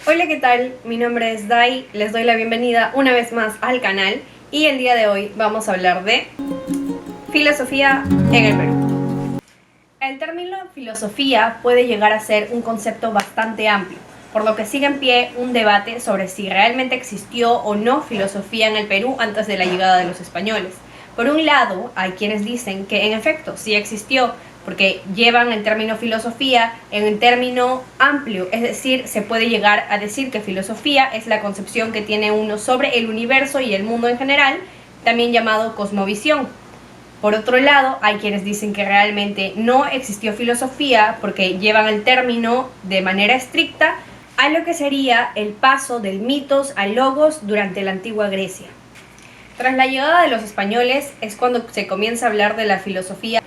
Hola, ¿qué tal? Mi nombre es Dai, les doy la bienvenida una vez más al canal y el día de hoy vamos a hablar de filosofía en el Perú. El término filosofía puede llegar a ser un concepto bastante amplio, por lo que sigue en pie un debate sobre si realmente existió o no filosofía en el Perú antes de la llegada de los españoles. Por un lado, hay quienes dicen que en efecto sí existió, porque llevan el término filosofía en el término amplio, es decir, se puede llegar a decir que filosofía es la concepción que tiene uno sobre el universo y el mundo en general, también llamado cosmovisión. Por otro lado, hay quienes dicen que realmente no existió filosofía porque llevan el término de manera estricta a lo que sería el paso del mitos al logos durante la antigua Grecia. Tras la llegada de los españoles es cuando se comienza a hablar de la filosofía.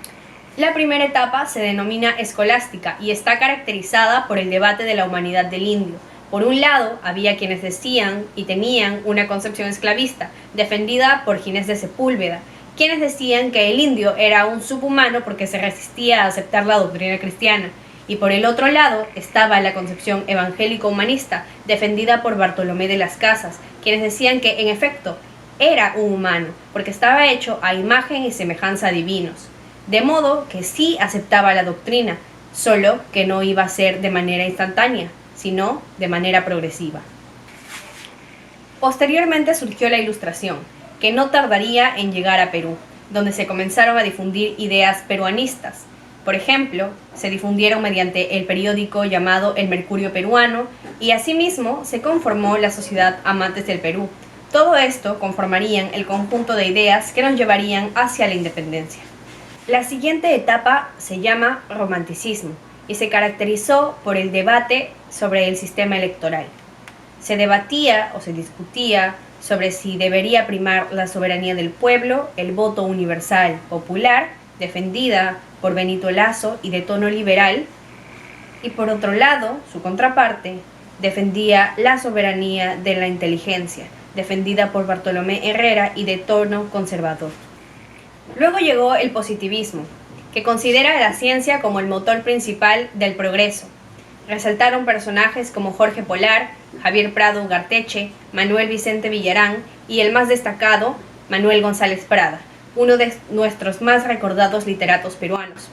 La primera etapa se denomina escolástica y está caracterizada por el debate de la humanidad del indio. Por un lado, había quienes decían y tenían una concepción esclavista, defendida por Ginés de Sepúlveda, quienes decían que el indio era un subhumano porque se resistía a aceptar la doctrina cristiana. Y por el otro lado estaba la concepción evangélico-humanista, defendida por Bartolomé de las Casas, quienes decían que, en efecto, era un humano, porque estaba hecho a imagen y semejanza divinos. De modo que sí aceptaba la doctrina, solo que no iba a ser de manera instantánea, sino de manera progresiva. Posteriormente surgió la Ilustración, que no tardaría en llegar a Perú, donde se comenzaron a difundir ideas peruanistas. Por ejemplo, se difundieron mediante el periódico llamado El Mercurio Peruano y asimismo se conformó la Sociedad Amantes del Perú. Todo esto conformarían el conjunto de ideas que nos llevarían hacia la independencia. La siguiente etapa se llama romanticismo y se caracterizó por el debate sobre el sistema electoral. Se debatía o se discutía sobre si debería primar la soberanía del pueblo, el voto universal popular, defendida por Benito Lazo y de tono liberal, y por otro lado, su contraparte, defendía la soberanía de la inteligencia, defendida por Bartolomé Herrera y de tono conservador. Luego llegó el positivismo, que considera la ciencia como el motor principal del progreso. Resaltaron personajes como Jorge Polar, Javier Prado Ugarteche, Manuel Vicente Villarán y el más destacado, Manuel González Prada, uno de nuestros más recordados literatos peruanos,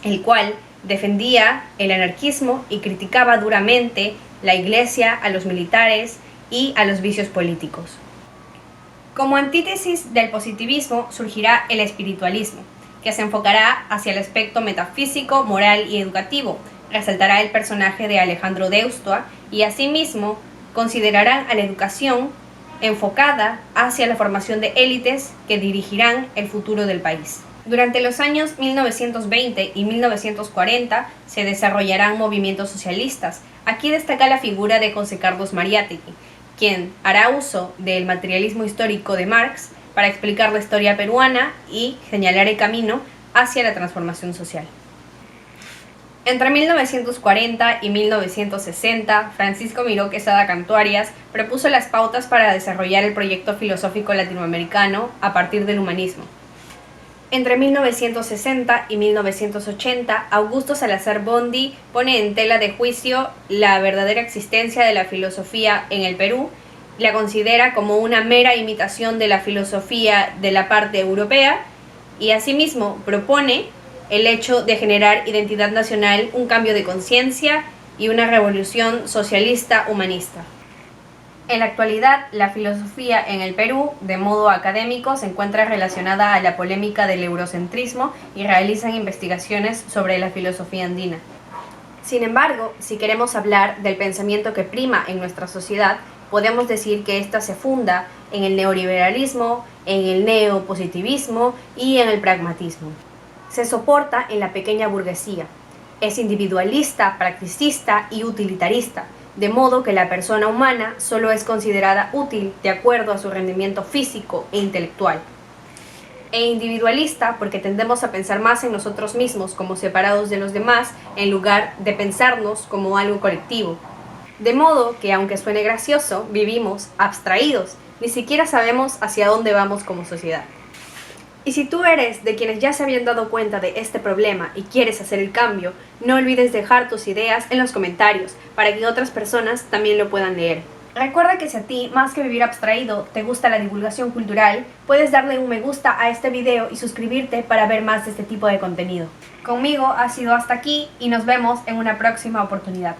el cual defendía el anarquismo y criticaba duramente la iglesia, a los militares y a los vicios políticos. Como antítesis del positivismo surgirá el espiritualismo, que se enfocará hacia el aspecto metafísico, moral y educativo. Resaltará el personaje de Alejandro Deustua y asimismo considerarán a la educación enfocada hacia la formación de élites que dirigirán el futuro del país. Durante los años 1920 y 1940 se desarrollarán movimientos socialistas. Aquí destaca la figura de José Carlos Mariátegui, quien hará uso del materialismo histórico de Marx para explicar la historia peruana y señalar el camino hacia la transformación social. Entre 1940 y 1960, Francisco Miró Quesada Cantuarias propuso las pautas para desarrollar el proyecto filosófico latinoamericano a partir del humanismo. Entre 1960 y 1980, Augusto Salazar Bondy pone en tela de juicio la verdadera existencia de la filosofía en el Perú, la considera como una mera imitación de la filosofía de la parte europea y asimismo propone el hecho de generar identidad nacional, un cambio de conciencia y una revolución socialista humanista. En la actualidad, la filosofía en el Perú, de modo académico, se encuentra relacionada a la polémica del eurocentrismo y realizan investigaciones sobre la filosofía andina. Sin embargo, si queremos hablar del pensamiento que prima en nuestra sociedad, podemos decir que ésta se funda en el neoliberalismo, en el neopositivismo y en el pragmatismo. Se soporta en la pequeña burguesía. Es individualista, practicista y utilitarista, de modo que la persona humana solo es considerada útil de acuerdo a su rendimiento físico e intelectual. E individualista porque tendemos a pensar más en nosotros mismos como separados de los demás en lugar de pensarnos como algo colectivo. De modo que, aunque suene gracioso, vivimos abstraídos, ni siquiera sabemos hacia dónde vamos como sociedad. Y si tú eres de quienes ya se habían dado cuenta de este problema y quieres hacer el cambio, no olvides dejar tus ideas en los comentarios para que otras personas también lo puedan leer. Recuerda que si a ti, más que vivir abstraído, te gusta la divulgación cultural, puedes darle un me gusta a este video y suscribirte para ver más de este tipo de contenido. Conmigo ha sido hasta aquí y nos vemos en una próxima oportunidad.